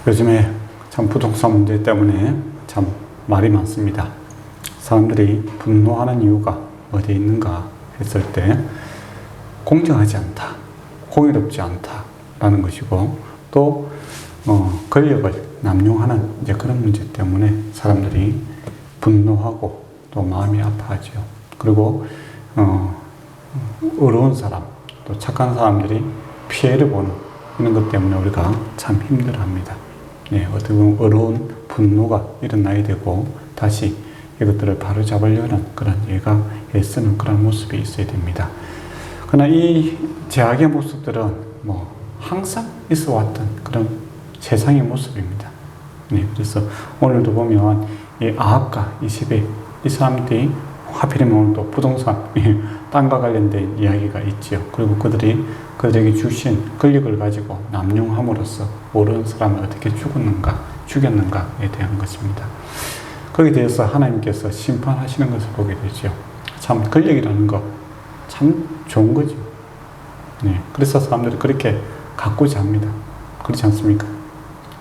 요즘에 참 부동산 문제 때문에 참 말이 많습니다. 사람들이 분노하는 이유가 어디에 있는가 했을 때 공정하지 않다, 공의롭지 않다라는 것이고 또 권력을 남용하는 이제 그런 문제 때문에 사람들이 분노하고 또 마음이 아파하죠. 그리고 어려운 사람, 또 착한 사람들이 피해를 보는 이런 것 때문에 우리가 참 힘들어합니다. 네, 어떻게 보면 어려운 분노가 일어나야 되고 다시 이것들을 바로잡으려는 그런 얘가 애쓰는 그런 모습이 있어야 됩니다. 그러나 이 제약의 모습들은 항상 있어 왔던 그런 세상의 모습입니다. 네, 그래서 오늘도 보면 이 아합과 이세벨 이 사람들이 하필이면 오늘 또 부동산 땅과 관련된 이야기가 있지요. 그리고 그들에게 주신 권력을 가지고 남용함으로써 옳은 사람을 어떻게 죽였는가에 대한 것입니다. 거기에 대해서 하나님께서 심판하시는 것을 보게 되죠. 참 권력이라는 거 참 좋은 거죠. 네, 그래서 사람들이 그렇게 갖고자 합니다. 그렇지 않습니까?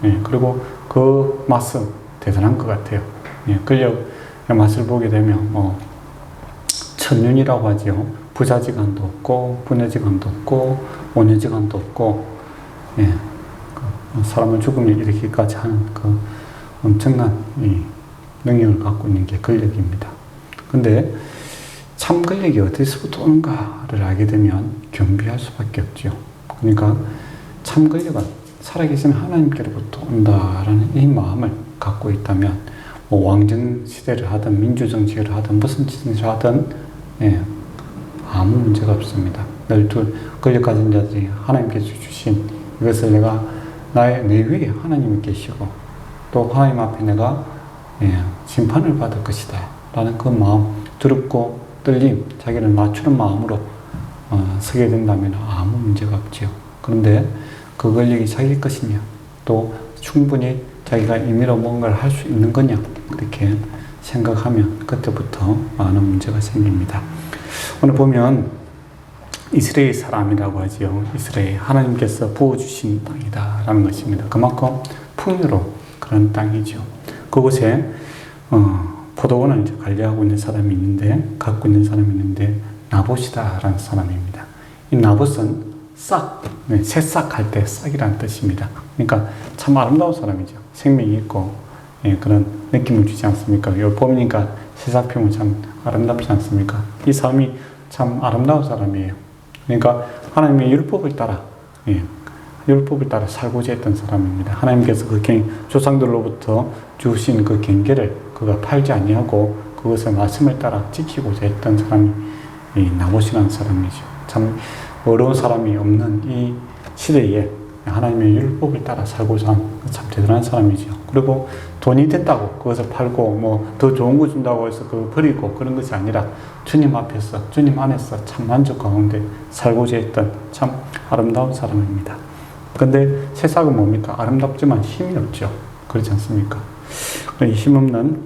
네, 그리고 그 맛은 대단한 것 같아요. 네, 권력의 맛을 보게 되면 천륜이라고 하죠. 부자지간도 없고 부녀지간도 없고 오녀지간도 없고 예, 사람을 죽음에 이르기까지 하는 그 엄청난 이 능력을 갖고 있는 게 권력입니다. 근데 참 권력이 어디서부터 오는가를 알게 되면 겸비할 수밖에 없죠. 그러니까 참 권력은 살아계신 하나님께로부터 온다라는 이 마음을 갖고 있다면 왕정 시대를 하든 민주정치를 하든 무슨 짓을 하든 아무 문제가 없습니다. 늘 권력 가진 자들이 하나님께서 주신 이것을 내가 내 위에 하나님이 계시고 또 하나님 앞에 내가 심판을 받을 것이다 라는 그 마음, 두렵고 떨림, 자기를 낮추는 마음으로 서게 된다면 아무 문제가 없지요. 그런데 그 권력이 자기 것이냐 또 충분히 자기가 임의로 뭔가를 할 수 있는 거냐 그렇게 생각하면 그때부터 많은 문제가 생깁니다. 오늘 보면 이스라엘 사람이라고 하지요. 이스라엘 하나님께서 부어주신 땅이다 라는 것입니다. 그만큼 풍요로운 그런 땅이죠. 그곳에 포도원을 이제 관리하고 있는 사람이 있는데 갖고 있는 사람이 있는데 나봇이다 라는 사람입니다. 이 나봇은 싹, 새싹할 때 싹이라는 뜻입니다. 그러니까 참 아름다운 사람이죠. 생명이 있고 그런 느낌을 주지 않습니까? 여기 보니까 새싹 피우면 참 아름답지 않습니까? 이 사람이 참 아름다운 사람이에요. 그러니까 하나님의 율법을 따라 살고자 했던 사람입니다. 하나님께서 그 조상들로부터 주신 그 경계를 그가 팔지 아니하고 그것의 말씀을 따라 지키고자 했던 사람이 이 나봇이라는 사람이죠. 참 어려운 사람이 없는 이 시대에 하나님의 율법을 따라 살고자 한 참 대단한 사람이죠. 그리고 돈이 됐다고 그것을 팔고 더 좋은 거 준다고 해서 그걸 버리고 그런 것이 아니라 주님 앞에서 주님 안에서 참 만족 가운데 살고자 했던 참 아름다운 사람입니다. 근데 새싹은 뭡니까? 아름답지만 힘이 없죠. 그렇지 않습니까? 이 힘없는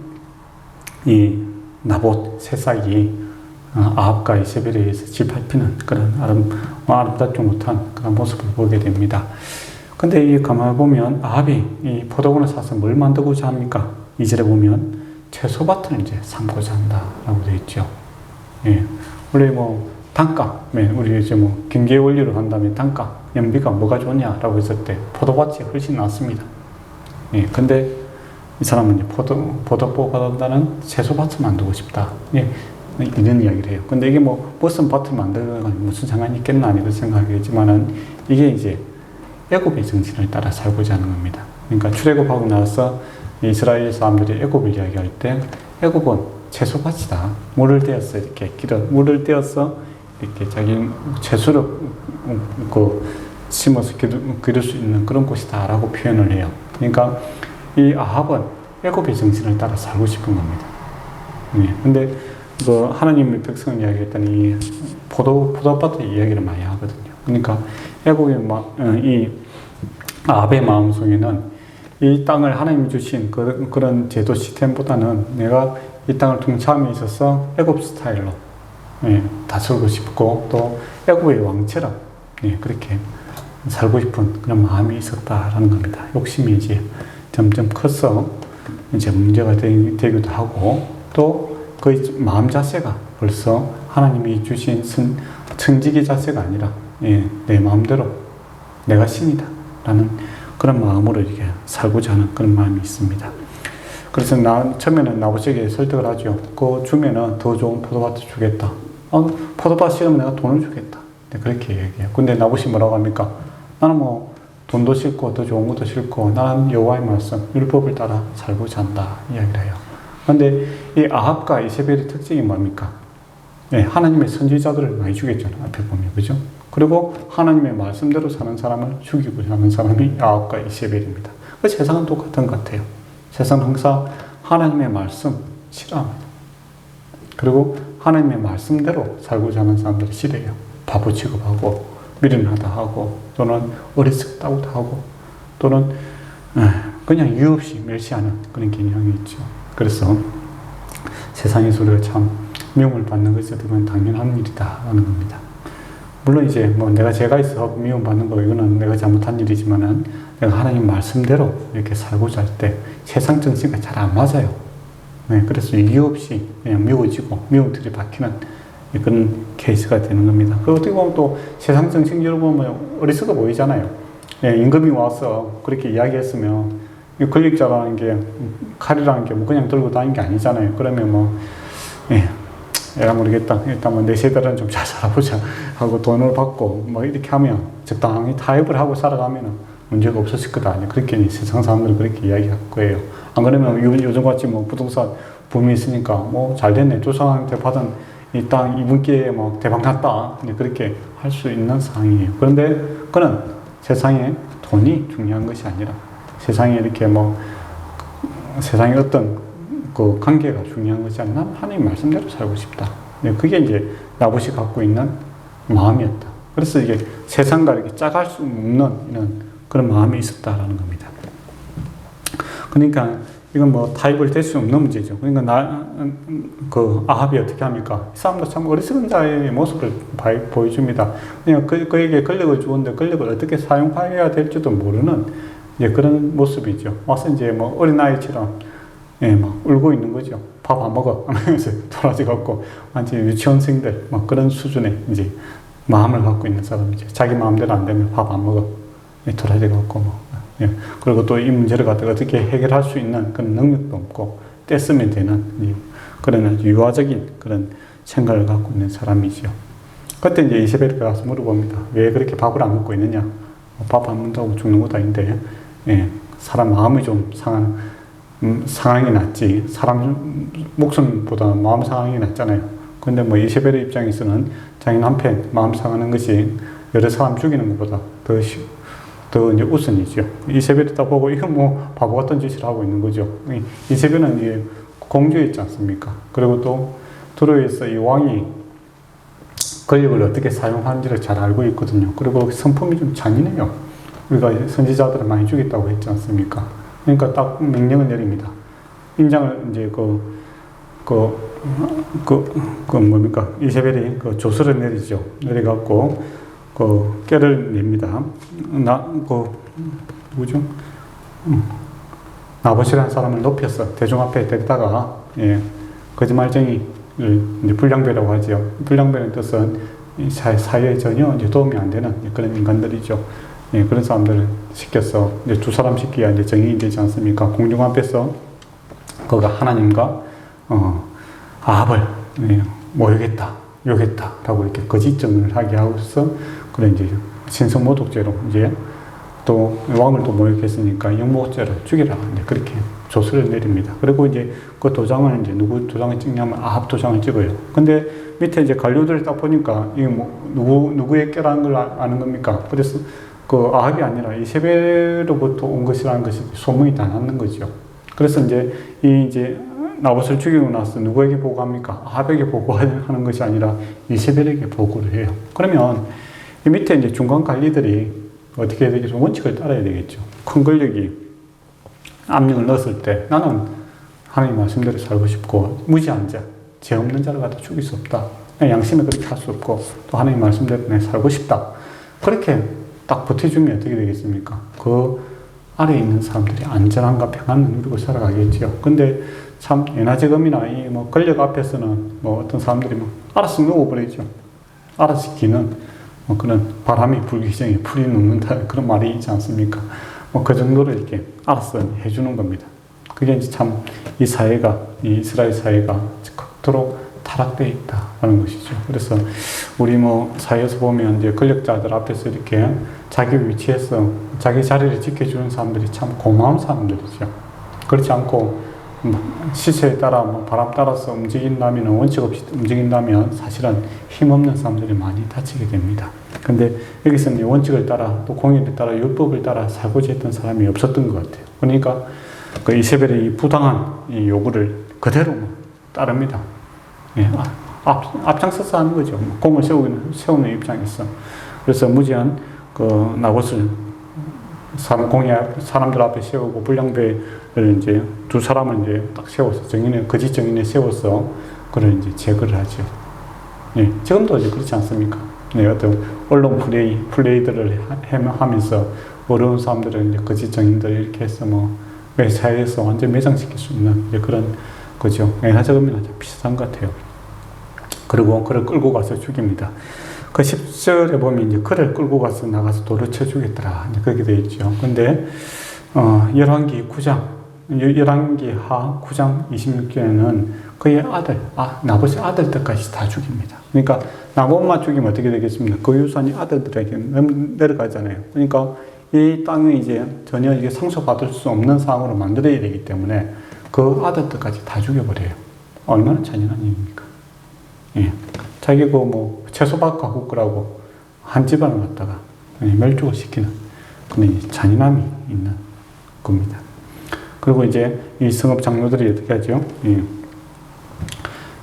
이 나봇 새싹이 아합과 이세벨에 의해서 짓밟히는 그런 아름답지 못한 그런 모습을 보게 됩니다. 근데 이 가만히 보면 아합이 이 포도원을 사서 뭘 만들고자 합니까? 2절에 보면 채소밭을 이제 삼고자 한다라고 되어 있죠. 예. 원래 단가, 우리 이제 경제 원리로 한다면 단가, 연비가 뭐가 좋냐라고 했을 때 포도밭이 훨씬 낫습니다. 예. 근데 이 사람은 이제 포도보다는 채소밭을 만들고 싶다. 예. 이런 이야기를 해요. 근데 이게 무슨 밭을 만들거나 무슨 상관이 있겠나 이런 생각이겠지만은 이게 이제 애굽의 정신을 따라 살고자 하는 겁니다. 그러니까 출애굽하고 나서 이스라엘 사람들이 애굽을 이야기할 때 애굽은 채소밭이다. 물을 떼어서 물을 떼어서 이렇게 자기 채소를 심어서 기를 수 있는 그런 곳이다라고 표현을 해요. 그러니까 이 아합은 애굽의 정신을 따라 살고 싶은 겁니다. 근데 하나님의 백성을 이야기했더니 이 포도밭의 이야기를 많이 하거든요. 그러니까 애굽의 이 아합의 마음속에는 이 땅을 하나님이 주신 그런 제도 시스템보다는 내가 이 땅을 통치함에 있어서 애굽 스타일로 다스리고 싶고 또 애굽의 왕처럼 그렇게 살고 싶은 그런 마음이 있었다라는 겁니다. 욕심이 이제 점점 커서 이제 문제가 되기도 하고, 또 그 마음 자체가 벌써 하나님이 주신 청지기 자체가 아니라, 내 마음대로 내가 신이다 라는 그런 마음으로 이렇게 살고자 하는 그런 마음이 있습니다. 그래서 처음에는 나부에게 설득을 하죠. 그거 주면은 더 좋은 포도밭을 주겠다. 포도밭 싫으면 내가 돈을 주겠다. 그렇게 얘기해요. 근데 나봇이 뭐라고 합니까? 나는 뭐 돈도 싫고 더 좋은 것도 싫고 나는 여호와의 말씀, 율법을 따라 살고자 한다 이야기를 해요. 그런데 이 아합과 이세벨의 특징이 뭡니까? 하나님의 선지자들을 많이 죽였잖아요. 앞에 보면, 그죠? 그리고 하나님의 말씀대로 사는 사람을 죽이고자 하는 사람이 아합과 이세벨입니다. 그 세상은 똑같은 것 같아요. 세상은 항상 하나님의 말씀 싫어합니다. 그리고 하나님의 말씀대로 살고자 하는 사람들을 싫어해요. 바보 취급하고 미련하다 하고 또는 어리석다고도 하고 또는 그냥 이유 없이 멸시하는 그런 경향이 있죠. 그래서 세상에서 우리가 참 미움을 받는 것이 어떻게 보면 당연한 일이다라는 겁니다. 물론 이제 뭐 내가 죄가 있어 미움받는 거 이거는 내가 잘못한 일이지만은 내가 하나님 말씀대로 이렇게 살고자 할 때 세상 정신과 잘 안 맞아요. 그래서 이유 없이 그냥 미워지고 미움들이 박히는 그런 케이스가 되는 겁니다. 그리고 어떻게 보면 또 세상 정신 여러분 어리석어 보이잖아요. 임금이 와서 그렇게 이야기했으면 권력자라는 게 칼이라는 게 뭐 그냥 들고 다니는 게 아니잖아요. 그러면 뭐 에라 모르겠다. 일단 뭐 내 세대는 좀 잘 살아보자 하고 돈을 받고 뭐 이렇게 하면 적당히 타협을 하고 살아가면 문제가 없었을 거다. 아니 그렇게 세상 사람들은 그렇게 이야기할 거예요. 안 그러면 요즘같이 뭐 부동산 붐이 있으니까 뭐 잘 됐네. 조상한테 받은 이 땅 이분께 뭐 대박 났다. 그렇게 할 수 있는 상황이에요. 그런데 그는 세상에 돈이 중요한 것이 아니라 세상에 이렇게 뭐 세상에 어떤 그 관계가 중요한 것이 아니라 하나님 말씀대로 살고 싶다. 그게 이제 나봇이 갖고 있는 마음이었다. 그래서 이게 세상과 이렇게 짜갈 수 없는 이런 그런 마음이 있었다라는 겁니다. 그러니까 이건 뭐 타협을 될 수 없는 문제죠. 그러니까 그 아합이 어떻게 합니까? 이 사람도 참 어리석은 자의 모습을 보여줍니다. 그냥 그에게 권력을 주었는데 권력을 어떻게 사용해야 될지도 모르는 그런 모습이죠. 와서 이제 뭐 어린아이처럼 막 울고 있는 거죠. 밥 안 먹어 하면서 도라지 갖고 완전 유치원생들 막 그런 수준의 이제 마음을 갖고 있는 사람이죠. 자기 마음대로 안 되면 밥 안 먹어. 도라지 갖고 뭐. 그리고 또 이 문제를 갖다가 어떻게 해결할 수 있는 그런 능력도 없고 떼쓰면 되는 그런 유화적인 그런 생각을 갖고 있는 사람이죠. 그때 이제 이세벨이 가서 물어봅니다. 왜 그렇게 밥을 안 먹고 있느냐? 밥 안 먹는다고 죽는 것도 아닌데 사람 마음이 좀 상황이 낫지. 사람 목숨보다 마음 상황이 낫잖아요. 근데 뭐 이세벨의 입장에서는 자기 남편 마음 상하는 것이 여러 사람 죽이는 것보다 더 이제 우선이죠. 이세벨이 딱 보고 이거 뭐 바보 같은 짓을 하고 있는 거죠. 이세벨은 이제 공주였지 않습니까? 그리고 또 두로에서 이 왕이 권력을 어떻게 사용하는지를 잘 알고 있거든요. 그리고 성품이 좀 잔인해요. 우리가 선지자들을 많이 죽였다고 했지 않습니까? 그러니까 딱 명령을 내립니다. 인장을 이제 뭡니까? 이세벨이 그 조서를 내리죠. 내려갖고 꾀를 냅니다. 누구죠? 나봇이라는 사람을 높여서 대중 앞에 데리다가 거짓말쟁이를 이제 불량배라고 하죠. 불량배는 뜻은 사회에 전혀 이제 도움이 안 되는 그런 인간들이죠. 그런 사람들을 시켜서 이제 두 사람 시키야 이제 정의이 되지 않습니까? 공중 앞에서 그가 하나님과 아합을 모욕했다, 욕했다라고 이렇게 거짓증을 하게 하고서 그런 이제 신성모독죄로 이제 또 왕을 또 모욕했으니까 영모죄로 죽이라 이제 그렇게 조서를 내립니다. 그리고 이제 그 도장을 이제 누구 도장을 찍냐면 아합 도장을 찍어요. 근데 밑에 이제 관료들을 딱 보니까 이게 뭐 누구의 꾀라는 걸 아는 겁니까? 그래서 그 아합이 아니라 이세벨로부터 온 것이라는 것이 소문이 다 났는 거죠. 그래서 이제 나봇을 죽이고 나서 누구에게 보고합니까? 아합에게 보고하는 것이 아니라 이세벨에게 보고를 해요. 그러면 이 밑에 이제 중간 관리들이 어떻게 해야 되겠죠? 원칙을 따라야 되겠죠. 큰 권력이 압력을 넣었을 때 나는 하나님 말씀대로 살고 싶고 무지한 자, 죄 없는 자를 갖다 죽일 수 없다. 양심에 그렇게 할 수 없고 또 하나님 말씀대로 내 살고 싶다. 그렇게 딱 버텨주면 어떻게 되겠습니까? 그 아래에 있는 사람들이 안전함과 평안을 누리고 살아가겠죠. 근데 참 에너지검이나 이 뭐 권력 앞에서는 뭐 어떤 사람들이 뭐 알아서 누워버리죠. 알아서 기는 뭐 그런 바람이 불기 전에 풀이 녹는다 그런 말이 있지 않습니까? 뭐 그 정도로 이렇게 알아서 해주는 겁니다. 그게 이제 참 이 사회가, 이 이스라엘 사회가 극도로 타락되어 있다라는 것이죠. 그래서 우리 뭐 사회에서 보면 이제 권력자들 앞에서 이렇게 자기 위치에서 자기 자리를 지켜주는 사람들이 참 고마운 사람들이죠. 그렇지 않고 시세에 따라 뭐 바람 따라서 움직인다면, 원칙 없이 움직인다면 사실은 힘없는 사람들이 많이 다치게 됩니다. 근데 여기서는 원칙을 따라 또 공의를 따라 율법을 따라 살고자 했던 사람이 없었던 것 같아요. 그러니까 그 이세벨의 이 부당한 이 요구를 그대로 따릅니다. 예, 앞장서서 하는 거죠. 공을 세우는 입장에서. 그래서 무지한 그 나봇을 사람들 앞에 세우고 불량배를 이제 두 사람을 이제 딱 세워서 거짓 증인에 세워서 그걸 이제 제거를 하죠. 예, 지금도 이제 그렇지 않습니까? 네, 어떤 언론 플레이들을 하면서 어려운 사람들을 이제 거짓 증인들 이렇게 해서 뭐 사회에서 완전 매장시킬 수 있는 그런 거죠. 에너지금이나 비슷한 것 같아요. 그리고 그를 끌고 가서 죽입니다. 그 10절에 보면 이제 그를 끌고 가서 나가서 돌을 쳐 주겠더라. 이제 그렇게 되어 있죠. 근데, 열왕기 9장, 열왕기 하 9장 26절에는 그의 아들, 나봇의 아들들까지 다 죽입니다. 그러니까 나봇만 죽이면 어떻게 되겠습니까? 그 유산이 아들들에게 내려가잖아요. 그러니까 이 땅이 이제 전혀 이게 상속받을 수 없는 상황으로 만들어야 되기 때문에 그 아들들까지 다 죽여버려요. 얼마나 잔인한 일입니까? 예. 자기고 뭐 채소밭 가꾸라고 한 집안을 갖다가 멸종을 시키는 그런 잔인함이 있는 겁니다. 그리고 이제 이 성읍 장로들이 어떻게 하죠?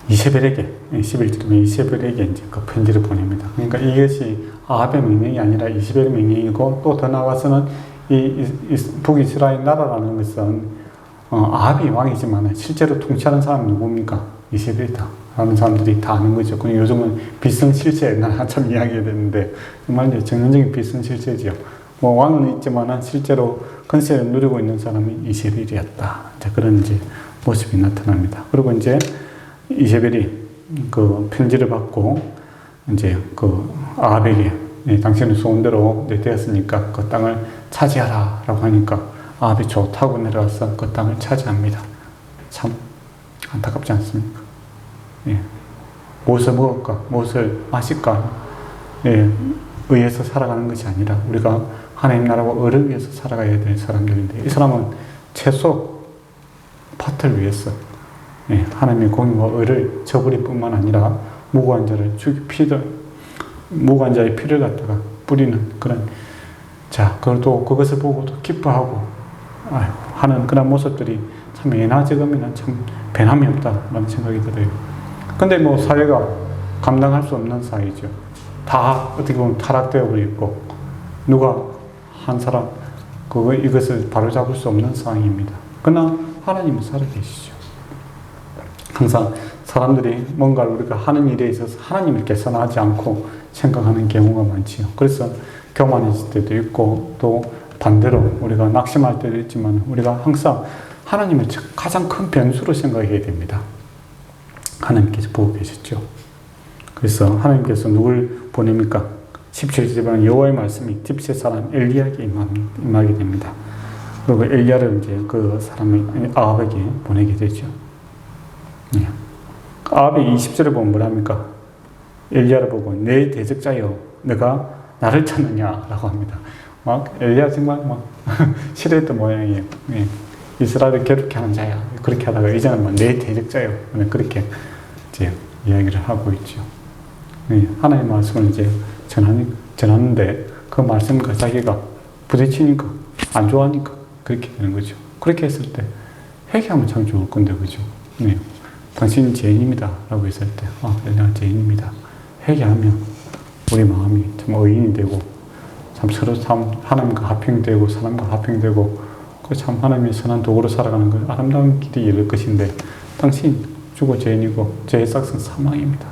이세벨에게 11절에 이세벨에게 이제 그 편지를 보냅니다. 그러니까 이것이 아합의 명령이 아니라 이세벨의 명령이고 또 더 나아가서는 이 북이스라엘 나라라는 것은 아합이 왕이지만 실제로 통치하는 사람이 누굽니까? 이세벨이다. 라는 사람들이 다 아는 거죠. 그리고 요즘은 비성실세, 난 한참 이야기했는데, 정말 이제 정면적인 비성실세죠. 뭐, 왕은 있지만은 실제로 권세를 누리고 있는 사람이 이세벨이었다. 그런 이제 모습이 나타납니다. 그리고 이제 이세벨이 그 편지를 받고, 이제 그 아합에게, 당신의 소원대로 되었으니까 그 땅을 차지하라. 라고 하니까 아합이 좋다고 내려와서 그 땅을 차지합니다. 참 안타깝지 않습니까? 예. 무엇을 먹을까? 무엇을 마실까? 예. 의해서 살아가는 것이 아니라 우리가 하나님 나라와 을을 위해서 살아가야 될 사람들인데 이 사람은 채소 밭을 위해서 예. 하나님의 공의와 을을 저버릴 뿐만 아니라 무고한 자를 무고한 자의 피를 갖다가 뿌리는 그런 그것도 그것을 보고도 기뻐하고 하는 그런 모습들이 참 예나지금이나 참 변함이 없다라는 생각이 들어요. 근데 뭐 사회가 감당할 수 없는 사회죠. 다 어떻게 보면 타락되어 버리고 누가 한 사람 이것을 바로잡을 수 없는 상황입니다. 그러나 하나님은 살아계시죠. 항상 사람들이 뭔가를 우리가 하는 일에 있어서 하나님을 계산하지 않고 생각하는 경우가 많지요. 그래서 교만해질 때도 있고 또 반대로 우리가 낙심할 때도 있지만 우리가 항상 하나님을 가장 큰 변수로 생각해야 됩니다. 하나님께서 보고 계셨죠. 그래서 하나님께서 누굴 보냅니까? 17절에 보면 여호와의 말씀이 딥셋 사람 엘리야에게 임하게 됩니다. 그리고 엘리야를 이제 그 사람이 아합에게 보내게 되죠. 네. 아합이 20절에 보면 뭐랍니까? 엘리야를 보고 내 대적자여 내가 나를 찾느냐라고 합니다. 막 엘리야 정말 막 싫어했던 모양이에요. 네. 이스라엘을 괴롭게 하는 자야. 그렇게 하다가 이제는 막 내 대적자요. 그렇게 이제 이야기를 하고 있죠. 네. 하나님의 말씀을 이제 전하는데 그 말씀과 자기가 부딪히니까 안 좋아하니까 그렇게 되는 거죠. 그렇게 했을 때 회개하면 참 좋을 건데 그죠? 네. 당신은 죄인입니다. 라고 했을 때 내가 죄인입니다. 회개하면 우리 마음이 참 의인이 되고 참 서로 참 하나님과 합평되고 사람과 합평되고 그 참 하나님의 선한 도구로 살아가는 그 아름다운 길이 이룰 것인데 당신 죽어 죄인이고 죄의 싹은 사망입니다.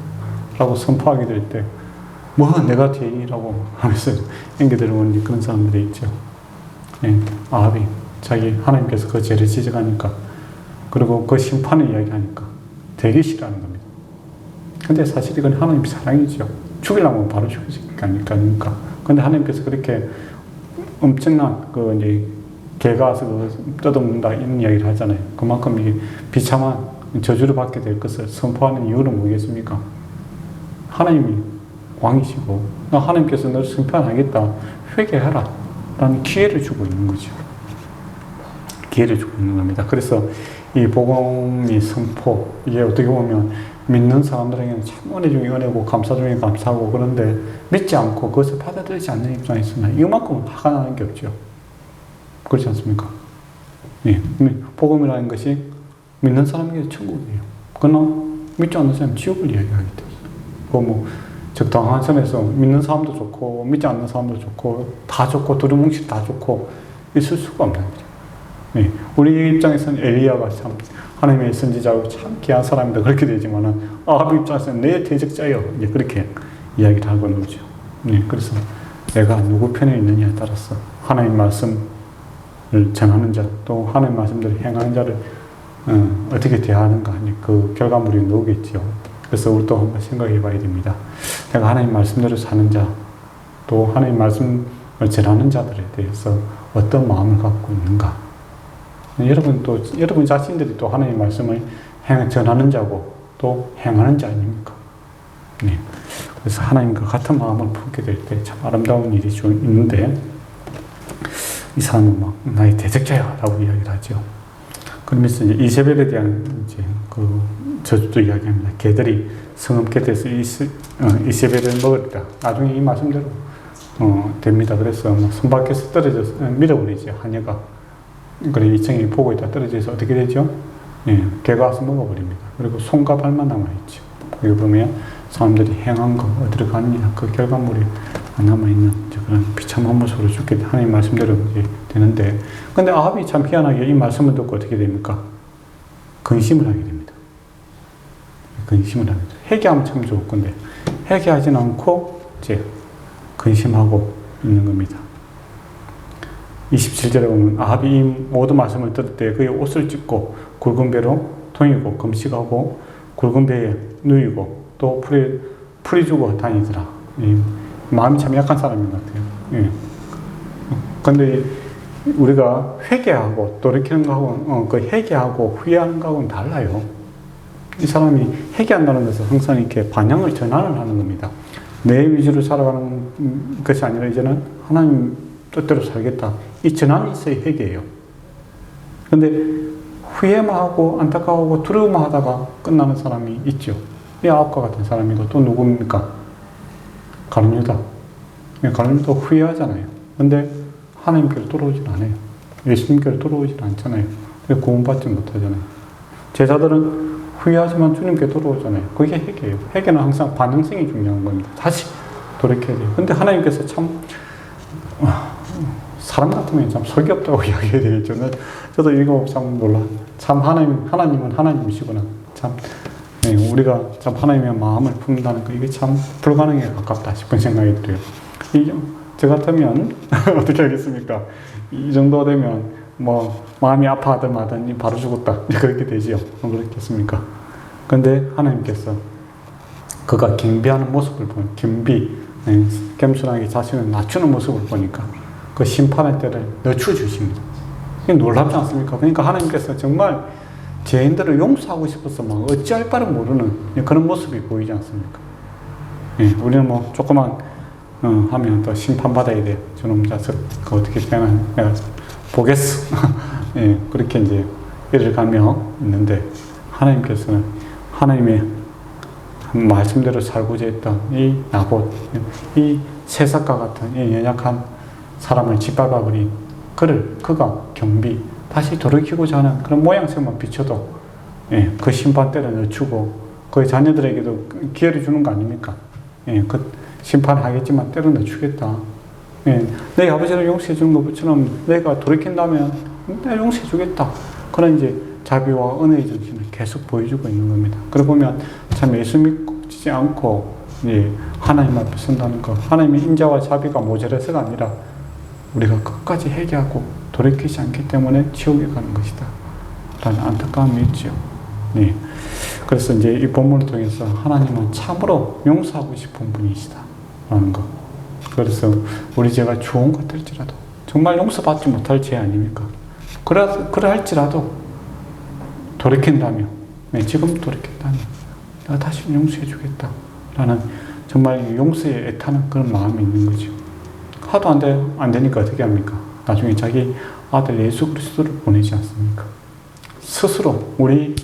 라고 선포하게 될 때 뭐 내가 죄인이라고 하면서 앵겨들어오는 그런 사람들이 있죠. 예, 아합이 자기 하나님께서 그 죄를 지적하니까, 그리고 그 심판을 이야기하니까 되게 싫어하는 겁니다. 근데 사실 이건 하나님 사랑이죠. 죽이려면 바로 죽이지 않을까. 근데 하나님께서 그렇게 엄청난 그 이제 개가 와서 뜯어먹는다 이런 이야기를 하잖아요. 그만큼 이 비참한 저주를 받게 될 것을 선포하는 이유는 뭐겠습니까? 하나님이 왕이시고 하나님께서 너를 심판하겠다, 회개하라 라는 기회를 주고 있는 거죠. 기회를 주고 있는 겁니다. 그래서 이 복음의 선포, 이게 어떻게 보면 믿는 사람들에게는 참 은혜 중에 은혜고 감사 중에 감사고, 그런데 믿지 않고 그것을 받아들이지 않는 입장에서는 이만큼 화가 나는 게 없죠. 그렇지 않습니까? 예. 복음이라는 것이 믿는 사람에게 천국이에요. 그러나 믿지 않는 사람은 지옥을 이야기하기 때문에. 적당한 선에서 믿는 사람도 좋고 믿지 않는 사람도 좋고 다 좋고 두루뭉실 다 좋고 있을 수가 없는 거죠. 예. 우리 입장에서는 엘리야가 참 하나님의 선지자고 참 귀한 사람이다 그렇게 되지만은 아합 입장에서는 내 대적자요 이제 그렇게 이야기를 하고 있는 거죠. 예. 그래서 내가 누구 편에 있느냐에 따라서 하나님 말씀을 전하는 자, 또 하나님 말씀대로 행하는 자를 어떻게 대하는가, 그 결과물이 나오겠죠. 그래서 우리 또 한번 생각해 봐야 됩니다. 내가 하나님 말씀대로 사는 자, 또 하나님 말씀을 전하는 자들에 대해서 어떤 마음을 갖고 있는가. 여러분 자신들이 또 하나님 말씀을 전하는 자고 또 행하는 자 아닙니까? 네. 그래서 하나님과 같은 마음을 품게 될 때 참 아름다운 일이 있는데, 이 사람은 막 나의 대적자야 라고 이야기를 하죠. 그러면서 이제 이세벨에 대한 이제 그 저주도 이야기합니다. 개들이 성읍 곁에서 이세벨을 먹었다. 나중에 이 말씀대로 됩니다. 그래서 성 밖에서 떨어져서 밀어버리죠. 하녀가. 그래 이층이 보고 있다 떨어져서 어떻게 되죠? 예, 개가 와서 먹어버립니다. 그리고 손과 발만 남아있죠. 여기 보면 사람들이 행한 거 어디로 가느냐, 그 결과물이 안 남아있는 그런 비참한 모습으로 죽게 하나님 말씀대로 이제 되는데, 근데 아합이 참 희한하게 이 말씀을 듣고 어떻게 됩니까? 근심을 하게 됩니다. 근심을 합니다. 회개하면 참 좋을 건데 회개하지는 않고 이제 근심하고 있는 겁니다. 27절에 보면 아합이 이 모든 말씀을 들을 때 그의 옷을 찢고 굵은 배로 동이고 금식하고 굵은 배에 누이고 또 풀이 주고 다니더라. 마음이 참 약한 사람인 것 같아요. 예. 근데 우리가 회개하고 돌이키는 거하고 그 회개하고 후회하는 거하고는 달라요. 이 사람이 회개한다는 것은 항상 이렇게 반향을 전환을 하는 겁니다. 내 위주로 살아가는 것이 아니라 이제는 하나님 뜻대로 살겠다. 이 전환이 있어야 회개예요. 근데 후회만 하고 안타까워하고 두려워만 하다가 끝나는 사람이 있죠. 이 아합과 같은 사람이고, 또 누굽니까? 가룟 유다. 가룟 유다 후회하잖아요. 근데 하나님께로 돌아오질 않아요. 예수님께로 돌아오질 않잖아요. 구원받지 못하잖아요. 제자들은 후회하지만 주님께 돌아오잖아요. 그게 회개예요. 회개는 항상 반응성이 중요한 겁니다. 다시 돌이켜야 돼요. 근데 하나님께서 참 사람 같으면 참 설기 없다고 이야기해야 되겠죠. 저도 이거 참 놀라. 참 하나님은 하나님이시구나. 참 우리가 참 하나님의 마음을 품는다는 거, 이게 참 불가능에 가깝다 싶은 생각이 들어요. 저 같으면 어떻게 하겠습니까? 이 정도 되면 마음이 아파하든 마든 바로 죽었다 그렇게 되지요. 그렇겠습니까? 근데 하나님께서 그가 경비하는 모습을 보면, 겸손하게 자신을 낮추는 모습을 보니까 그 심판의 때를 늦춰 주십니다. 이게 놀랍지 않습니까? 그러니까 하나님께서 정말 죄인들을 용서하고 싶어서 어찌할 바를 모르는 그런 모습이 보이지 않습니까? 예, 우리는 조금만 하면 또 심판받아야 돼. 저놈 자식 어떻게 되나 내가 보겠어. 예, 그렇게 이제 이를 가며 있는데, 하나님께서는 하나님의 말씀대로 살고자 했던 이 나봇, 이 새싹과 같은 이 연약한 사람을 짓밟아버린 그가 다시 돌이키고자 하는 그런 모양새만 비춰도, 예, 그 심판 때를 늦추고 그의 자녀들에게도 기회를 주는 거 아닙니까? 예, 그 심판하겠지만 때로 늦추겠다. 예, 내 아버지를 용서해 주는 것처럼 내가 돌이킨다면 내가 용서해 주겠다. 그런 이제 자비와 은혜의 정신을 계속 보여주고 있는 겁니다. 그러고 보면 참 예수 믿지 않고 예, 하나님 앞에 선다는 것, 하나님의 인자와 자비가 모자라서가 아니라 우리가 끝까지 회개하고 돌이키지 않기 때문에 지옥에 가는 것이다 라는 안타까움이 있죠. 네. 그래서 이제 이 본문을 통해서 하나님은 참으로 용서하고 싶은 분이시다 라는 것. 그래서 우리 죄가 좋은 것 같을지라도 정말 용서받지 못할 죄 아닙니까? 그러할지라도 돌이킨다면, 네, 지금 돌이킨다면 내가 다시 용서해 주겠다 라는 정말 용서에 애타는 그런 마음이 있는 거죠. 하도 안 되니까 어떻게 합니까? 나중에 자기 아들 예수 그리스도를 보내지 않습니까? 스스로, 우리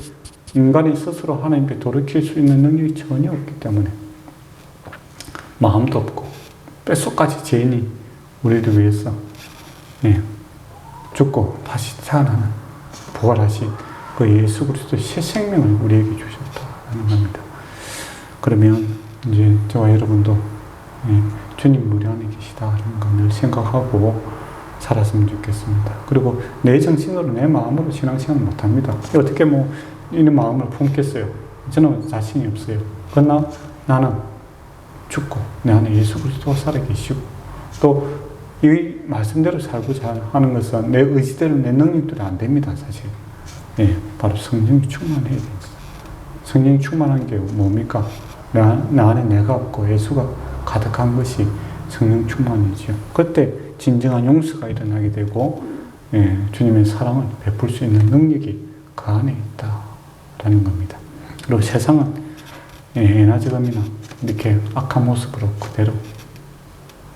인간이 스스로 하나님께 돌이킬 수 있는 능력이 전혀 없기 때문에 마음도 없고 뼛속까지 죄인이 우리를 위해서, 예, 죽고 다시 태어나는 부활하신 그 예수 그리스도의 새 생명을 우리에게 주셨다는 겁니다. 그러면 이제 저와 여러분도, 예, 주님 우리 안에 계시다라는 걸 늘 생각하고 살았으면 좋겠습니다. 그리고 내 정신으로 내 마음으로 신앙생활 못합니다. 어떻게 이런 마음을 품겠어요? 저는 자신이 없어요. 그러나 나는 죽고 내 안에 예수 그리스도가 살아계시고 또 이 말씀대로 살고자 하는 것은 내 의지대로 내 능력대로 안 됩니다. 사실. 예, 바로 성령이 충만해야 됩니다. 성령이 충만한 게 뭡니까? 내 안에 내가 없고 예수가 가득한 것이 성령 충만이죠. 그때 진정한 용서가 일어나게 되고, 예, 주님의 사랑을 베풀 수 있는 능력이 그 안에 있다라는 겁니다. 그리고 세상은, 예, 에너지금이나 이렇게 악한 모습으로 그대로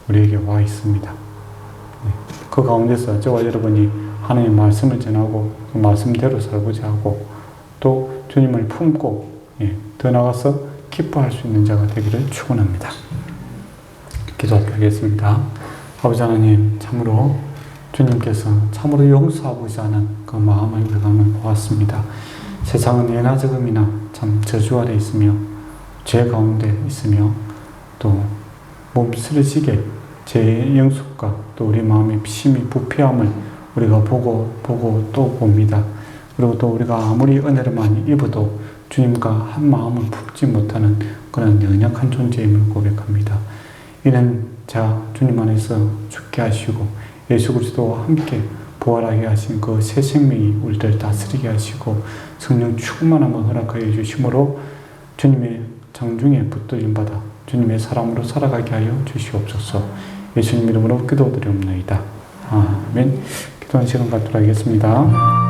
우리에게 와 있습니다. 예, 그 가운데서 저와 여러분이 하나님의 말씀을 전하고 그 말씀대로 살고자 하고 또 주님을 품고, 예, 더 나아가서 기뻐할 수 있는 자가 되기를 축원합니다. 기도하겠습니다. 아버지 하나님, 참으로 주님께서 참으로 용서하고자 하는 그 마음을 우리가 보았습니다. 세상은 예나 지금이나 참 저주 아래 있으며 죄 가운데 있으며 또 몸쓰러지게 죄의 영속과 또 우리 마음의 심히 부패함을 우리가 보고 또 봅니다. 그리고 또 우리가 아무리 은혜를 많이 입어도 주님과 한 마음을 품지 못하는 그런 연약한 존재임을 고백합니다. 이는 자 주님 안에서 죽게 하시고 예수 그리스도와 함께 부활하게 하신 그 새 생명이 우리를 다스리게 하시고 성령 충만함을 허락하여 주심으로 주님의 장중에 붙들림 받아 주님의 사람으로 살아가게 하여 주시옵소서. 예수님 이름으로 기도드리옵나이다. 아멘. 기도하는 시간 갖도록 하겠습니다.